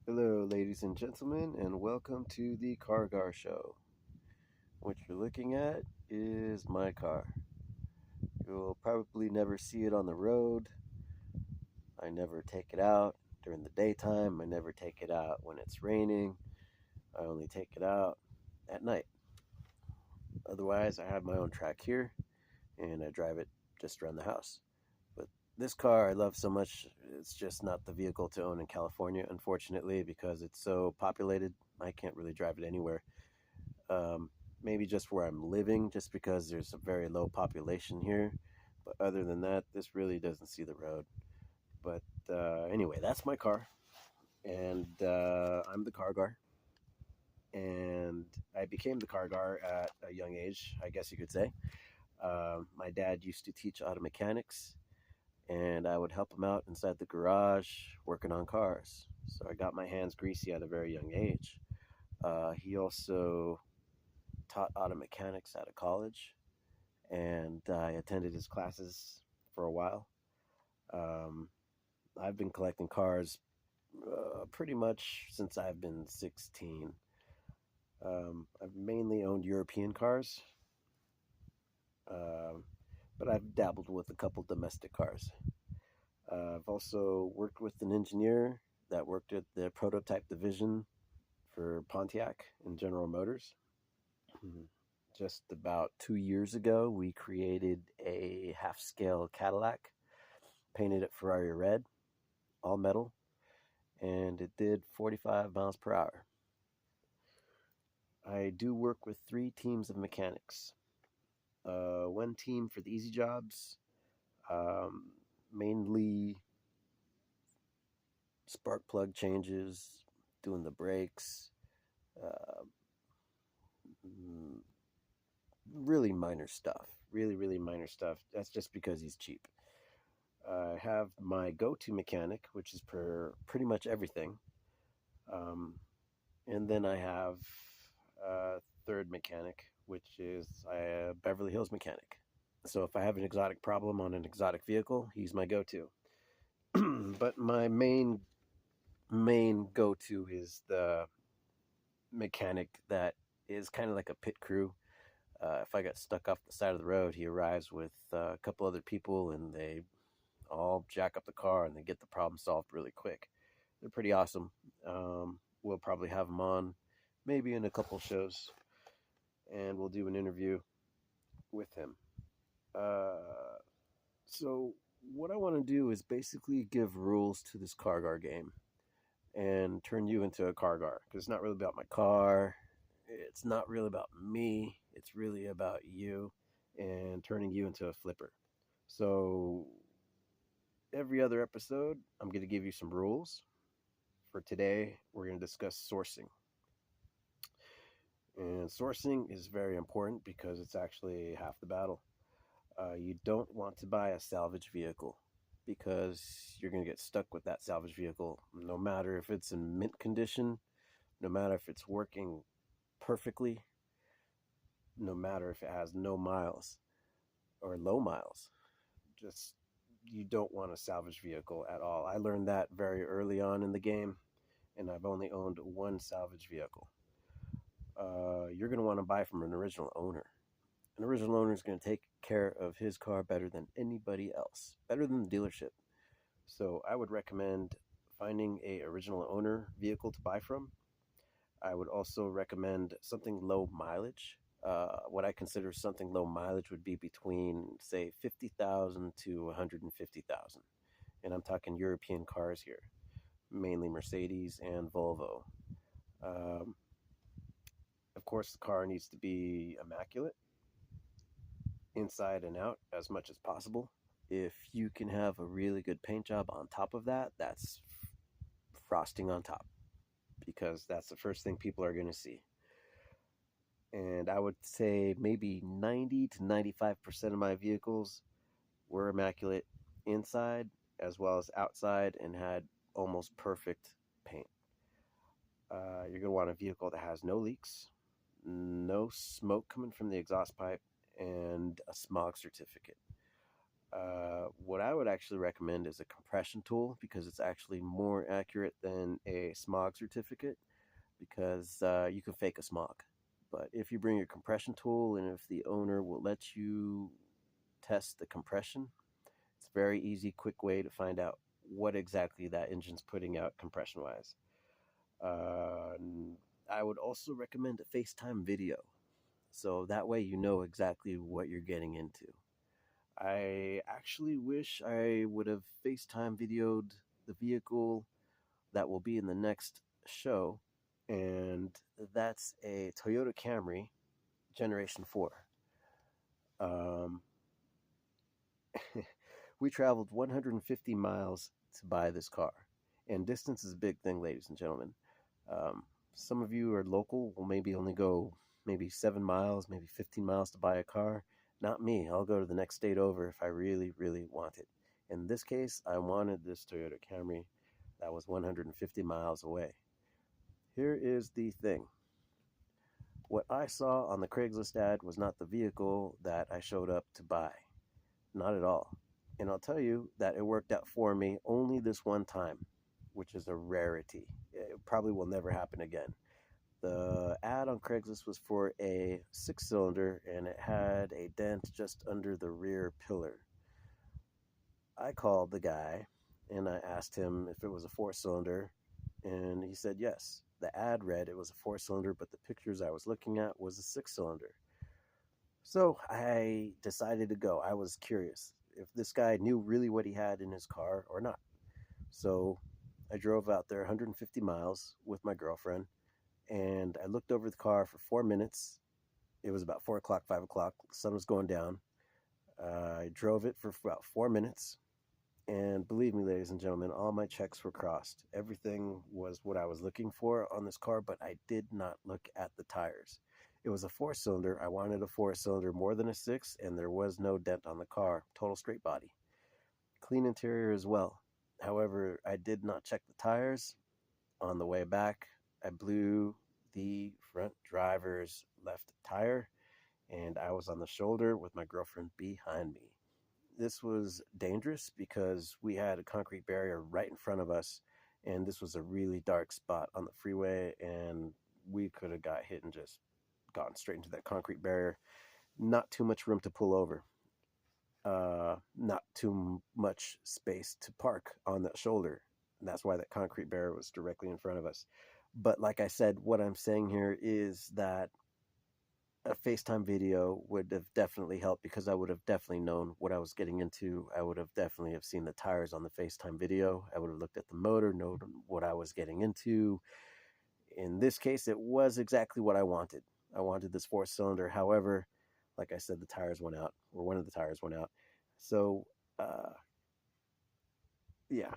Hello, ladies and gentlemen, and welcome to the CarGar Show. What you're looking at is my car. You'll probably never see it on the road. I never take it out during the daytime. I never take it out when it's raining. I only take it out at night. Otherwise, I have my own track here and I drive it just around the house. But this car I love so much, it's just not the vehicle to own in California, unfortunately, because it's so populated. I can't really drive it anywhere. Um, Maybe just where I'm living, just because there's a very low population here. But other than that, this really doesn't see the road. But anyway, that's my car, and I'm the CarGar. And I became the CarGar at a young age, I guess you could say. My dad used to teach auto mechanics, and I would help him out inside the garage working on cars. So I got my hands greasy at a very young age. He also taught auto mechanics at a college, and I attended his classes for a while. Um, I've been collecting cars pretty much since I've been 16. I've mainly owned European cars, um, but I've dabbled with a couple domestic cars. I've also worked with an engineer that worked at the prototype division for Pontiac and General Motors. Just about 2 years ago, we created a half scale Cadillac, painted it Ferrari red, all metal, and it did 45 miles per hour. I do work with three teams of mechanics. One team for the easy jobs, um, mainly spark plug changes, doing the brakes, uh, really minor stuff. Really minor stuff. That's just because he's cheap. I have my go-to mechanic, which is for pretty much everything. Um, and then I have a third mechanic, which is a Beverly Hills mechanic. So if I have an exotic problem on an exotic vehicle, he's my go-to. But my main go-to is the mechanic that is kind of like a pit crew. If I got stuck off the side of the road, he arrives with a couple other people, and they all jack up the car and they get the problem solved really quick. They're pretty awesome. We'll probably have them on maybe in a couple shows, and we'll do an interview with him. Uh, so, what I want to do is basically give rules to this CarGar game and turn you into a CarGar, because it's not really about my car. It's not really about me. It's really about you and turning you into a flipper. So, every other episode, I'm going to give you some rules. For today, we're going to discuss sourcing. And sourcing is very important because it's actually half the battle. You don't want to buy a salvage vehicle because you're going to get stuck with that salvage vehicle no matter if it's in mint condition, no matter if it's working perfectly, no matter if it has no miles or low miles. Just you don't want a salvage vehicle at all. I learned that very early on in the game, and I've only owned one salvage vehicle. You're going to want to buy from an original owner. An original owner is going to take care of his car better than anybody else, better than the dealership. So I would recommend finding a original owner vehicle to buy from. I would also recommend something low mileage. What I consider something low mileage would be between, say, 50,000 to 150,000. And I'm talking European cars here, mainly Mercedes and Volvo. Um, of course, the car needs to be immaculate, inside and out, as much as possible. If you can have a really good paint job on top of that, that's frosting on top, because that's the first thing people are going to see. And I would say maybe 90 to 95% of my vehicles were immaculate inside as well as outside and had almost perfect paint. You're going to want a vehicle that has no leaks, no smoke coming from the exhaust pipe, and a smog certificate. What I would actually recommend is a compression tool because it's actually more accurate than a smog certificate because you can fake a smog. But if you bring your compression tool and if the owner will let you test the compression, it's a very easy, quick way to find out what exactly that engine's putting out compression wise. Uh, I would also recommend a FaceTime video. So that way you know exactly what you're getting into. I actually wish I would have FaceTime videoed the vehicle that will be in the next show, and that's a Toyota Camry Generation 4. Um, we traveled 150 miles to buy this car, and distance is a big thing, ladies and gentlemen. Um, some of you are local, will maybe only go maybe 7 miles, maybe 15 miles to buy a car. Not me. I'll go to the next state over if I really, really want it. In this case, I wanted this Toyota Camry that was 150 miles away. Here is the thing. What I saw on the Craigslist ad was not the vehicle that I showed up to buy. Not at all. And I'll tell you that it worked out for me only this one time, which is a rarity. It probably will never happen again. The ad on Craigslist was for a 6-cylinder and it had a dent just under the rear pillar. I called the guy and I asked him if it was a 4-cylinder, and he said yes. The ad read it was a 4-cylinder, but the pictures I was looking at was a 6-cylinder. So I decided to go. I was curious if this guy knew really what he had in his car or not. So I drove out there 150 miles with my girlfriend, and I looked over the car for 4 minutes. It was about 4 o'clock, 5 o'clock. The sun was going down. I drove it for about 4 minutes. And believe me, ladies and gentlemen, all my checks were crossed. Everything was what I was looking for on this car, but I did not look at the tires. It was a 4-cylinder. I wanted a 4-cylinder more than a 6, and there was no dent on the car. Total straight body. Clean interior as well. However, I did not check the tires. On the way back, I blew the front driver's left tire, and I was on the shoulder with my girlfriend behind me. This was dangerous because we had a concrete barrier right in front of us, and this was a really dark spot on the freeway, and we could have got hit and just gone straight into that concrete barrier. Not too much room to pull over. Not too much space to park on that shoulder. And that's why that concrete barrier was directly in front of us. But like I said, what I'm saying here is that a FaceTime video would have definitely helped because I would have definitely known what I was getting into. I would have definitely have seen the tires on the FaceTime video. I would have looked at the motor, known what I was getting into. In this case, it was exactly what I wanted. I wanted this 4-cylinder. However, like I said, the tires went out, or one of the tires went out. So, yeah.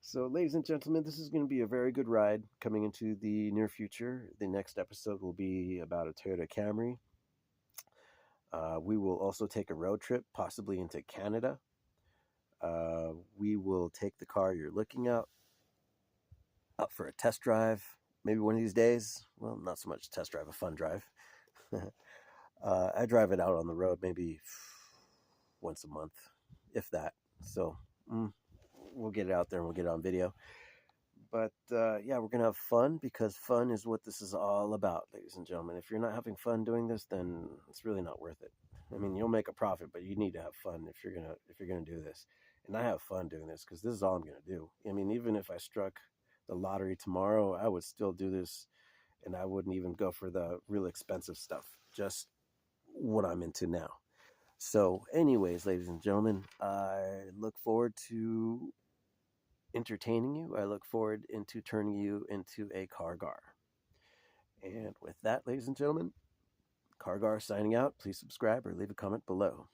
So, ladies and gentlemen, this is going to be a very good ride coming into the near future. The next episode will be about a Toyota Camry. We will also take a road trip, possibly into Canada. We will take the car you're looking at up for a test drive. Maybe one of these days. Well, not so much test drive, a fun drive. I drive it out on the road maybe once a month, if that. So we'll get it out there and we'll get it on video. But yeah, we're going to have fun because fun is what this is all about, ladies and gentlemen. If you're not having fun doing this, then it's really not worth it. I mean, you'll make a profit, but you need to have fun if you're gonna do this. And I have fun doing this because this is all I'm gonna do. I mean, even if I struck the lottery tomorrow, I would still do this, and I wouldn't even go for the real expensive stuff. Just what I'm into now. So, anyways, ladies and gentlemen, I look forward to entertaining you. I look forward into turning you into a CarGar. And with that, ladies and gentlemen, CarGar signing out. Please subscribe or leave a comment below.